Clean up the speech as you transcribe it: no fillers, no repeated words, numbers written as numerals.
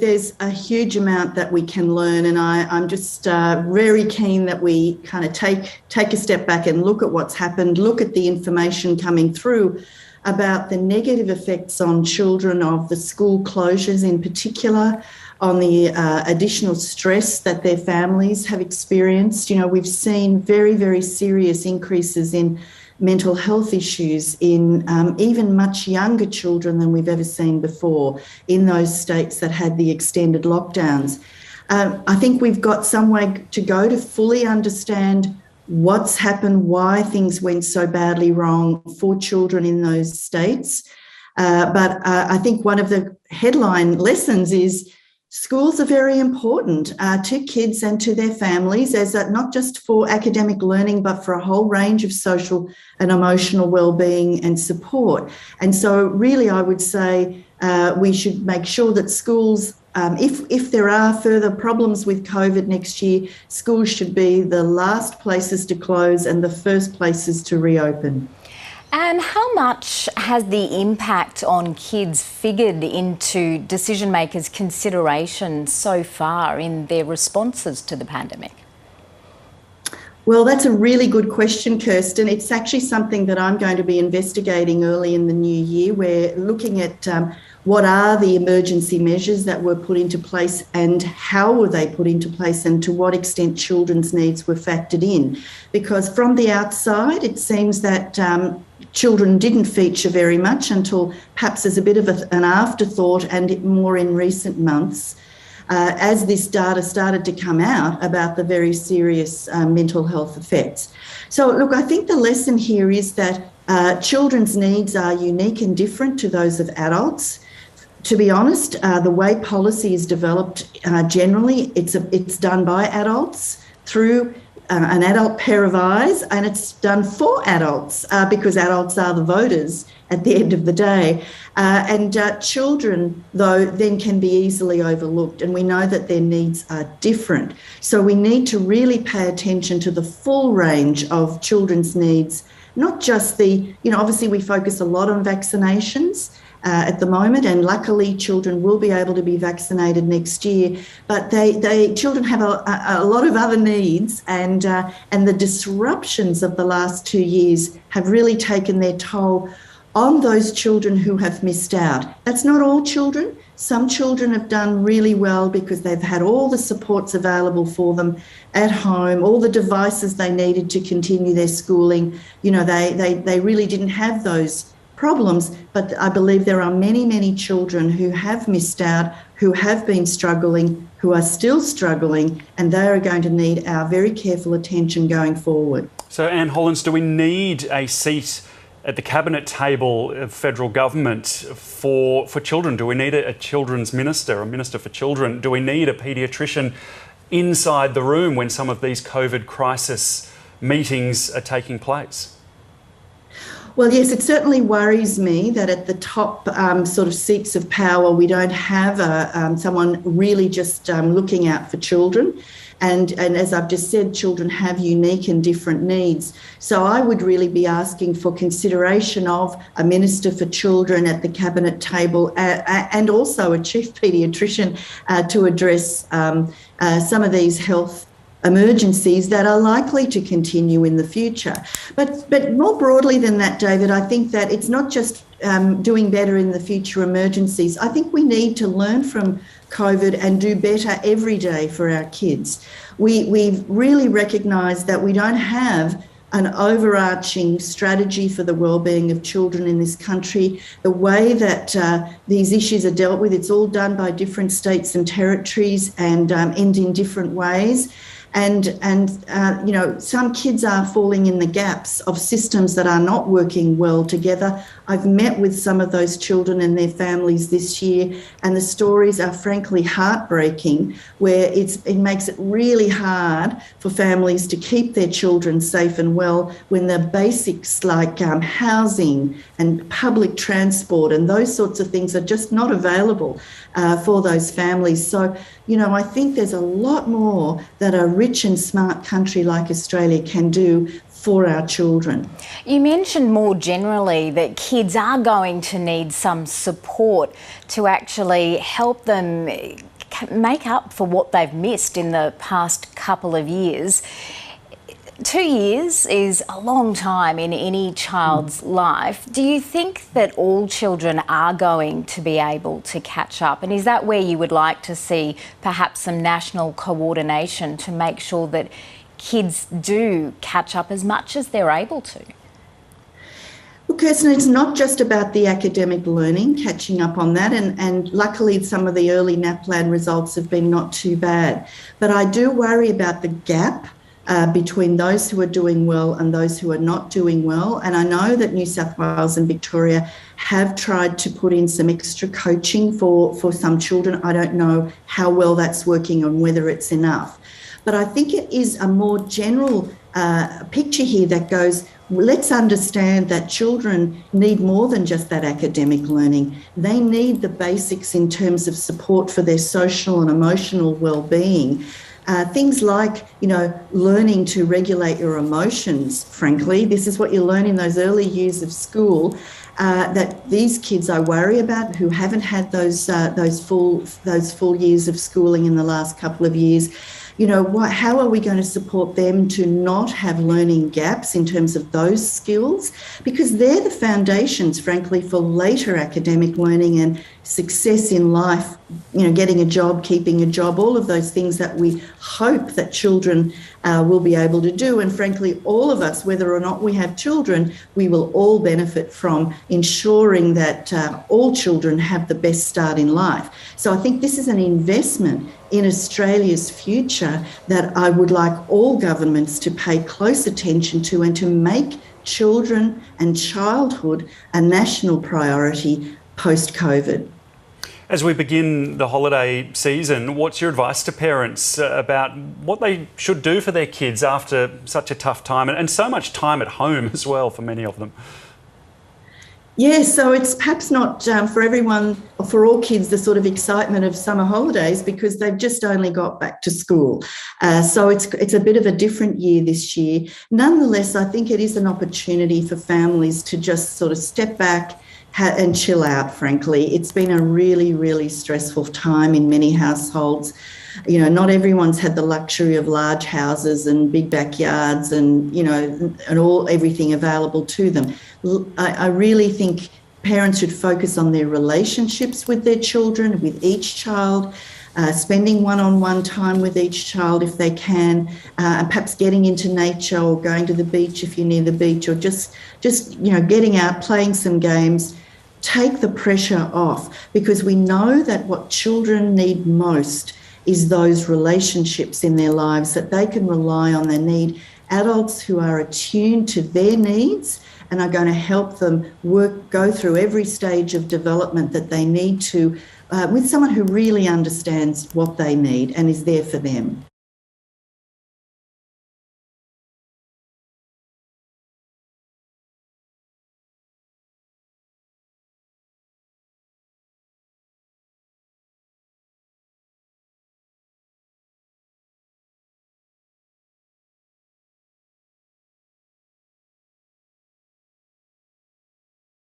there's a huge amount that we can learn, and I'm just very keen that we kind of take a step back and look at what's happened, look at the information coming through about the negative effects on children of the school closures in particular, on the additional stress that their families have experienced. You know, we've seen very, very serious increases in mental health issues in even much younger children than we've ever seen before in those states that had the extended lockdowns. I think we've got some way to go to fully understand what's happened, why things went so badly wrong for children in those states. But I think one of the headline lessons is schools are very important to kids and to their families, as not just for academic learning, but for a whole range of social and emotional well-being and support. And so really, I would say we should make sure that schools, if there are further problems with COVID next year, schools should be the last places to close and the first places to reopen. And how much has the impact on kids figured into decision makers' consideration so far in their responses to the pandemic? Well, that's a really good question, Kirsten. It's actually something that I'm going to be investigating early in the new year. We're looking at what are the emergency measures that were put into place and how were they put into place and to what extent children's needs were factored in. Because from the outside, it seems that children didn't feature very much until perhaps as a bit of an afterthought and more in recent months. As this data started to come out about the very serious mental health effects. So, look, I think the lesson here is that children's needs are unique and different to those of adults. To be honest, the way policy is developed generally, it's done by adults through an adult pair of eyes, and it's done for adults because adults are the voters at the end of the day. And children, though, then can be easily overlooked, and we know that their needs are different. So we need to really pay attention to the full range of children's needs, not just obviously we focus a lot on vaccinations at the moment, and luckily children will be able to be vaccinated next year, but children have a lot of other needs, and the disruptions of the last 2 years have really taken their toll on those children who have missed out. That's not all children. Some children have done really well because they've had all the supports available for them at home, all the devices they needed to continue their schooling. You know, they really didn't have those problems, but I believe there are many, many children who have missed out, who have been struggling, who are still struggling, and they are going to need our very careful attention going forward. So, Anne Hollonds, do we need a seat at the cabinet table of federal government for children? Do we need a children's minister, a minister for children? Do we need a paediatrician inside the room when some of these COVID crisis meetings are taking place? Well, yes, it certainly worries me that at the top sort of seats of power, we don't have someone really just looking out for children. And as I've just said, children have unique and different needs. So I would really be asking for consideration of a Minister for Children at the Cabinet table and also a Chief Paediatrician to address some of these health emergencies that are likely to continue in the future. But more broadly than that, David, I think that it's not just doing better in the future emergencies. I think we need to learn from COVID and do better every day for our kids. We've really recognised that we don't have an overarching strategy for the wellbeing of children in this country. The way that these issues are dealt with, it's all done by different states and territories and in different ways. And some kids are falling in the gaps of systems that are not working well together. I've met with some of those children and their families this year, and the stories are frankly heartbreaking, where it makes it really hard for families to keep their children safe and well when the basics like housing and public transport and those sorts of things are just not available for those families. So, I think there's a lot more that a rich and smart country like Australia can do for our children. You mentioned more generally that kids are going to need some support to actually help them make up for what they've missed in the past couple of years. 2 years is a long time in any child's life. Do you think that all children are going to be able to catch up? And is that where you would like to see perhaps some national coordination to make sure that kids do catch up as much as they're able to? Well, Kirsten, it's not just about the academic learning, catching up on that, and luckily some of the early NAPLAN results have been not too bad. But I do worry about the gap between those who are doing well and those who are not doing well. And I know that New South Wales and Victoria have tried to put in some extra coaching for some children. I don't know how well that's working and whether it's enough. But I think it is a more general picture here that goes, let's understand that children need more than just that academic learning. They need the basics in terms of support for their social and emotional well-being. Things like, learning to regulate your emotions, frankly. This is what you learn in those early years of school, that these kids I worry about who haven't had those full years of schooling in the last couple of years. How are we going to support them to not have learning gaps in terms of those skills? Because they're the foundations, frankly, for later academic learning and success in life, getting a job, keeping a job, all of those things that we hope that children will be able to do. And frankly, all of us, whether or not we have children, we will all benefit from ensuring that all children have the best start in life. So I think this is an investment in Australia's future that I would like all governments to pay close attention to and to make children and childhood a national priority post-COVID. As we begin the holiday season, what's your advice to parents about what they should do for their kids after such a tough time and so much time at home as well for many of them? Yeah, so it's perhaps not for everyone, or for all kids, the sort of excitement of summer holidays because they've just only got back to school. So it's a bit of a different year this year. Nonetheless, I think it is an opportunity for families to just sort of step back and chill out, frankly. It's been a really, really stressful time in many households. Not everyone's had the luxury of large houses and big backyards and, everything available to them. I really think parents should focus on their relationships with their children, with each child, spending one-on-one time with each child if they can, and perhaps getting into nature or going to the beach if you're near the beach, or just getting out, playing some games. Take the pressure off, because we know that what children need most is those relationships in their lives that they can rely on. They need adults who are attuned to their needs and are going to help them go through every stage of development that they need to, with someone who really understands what they need and is there for them.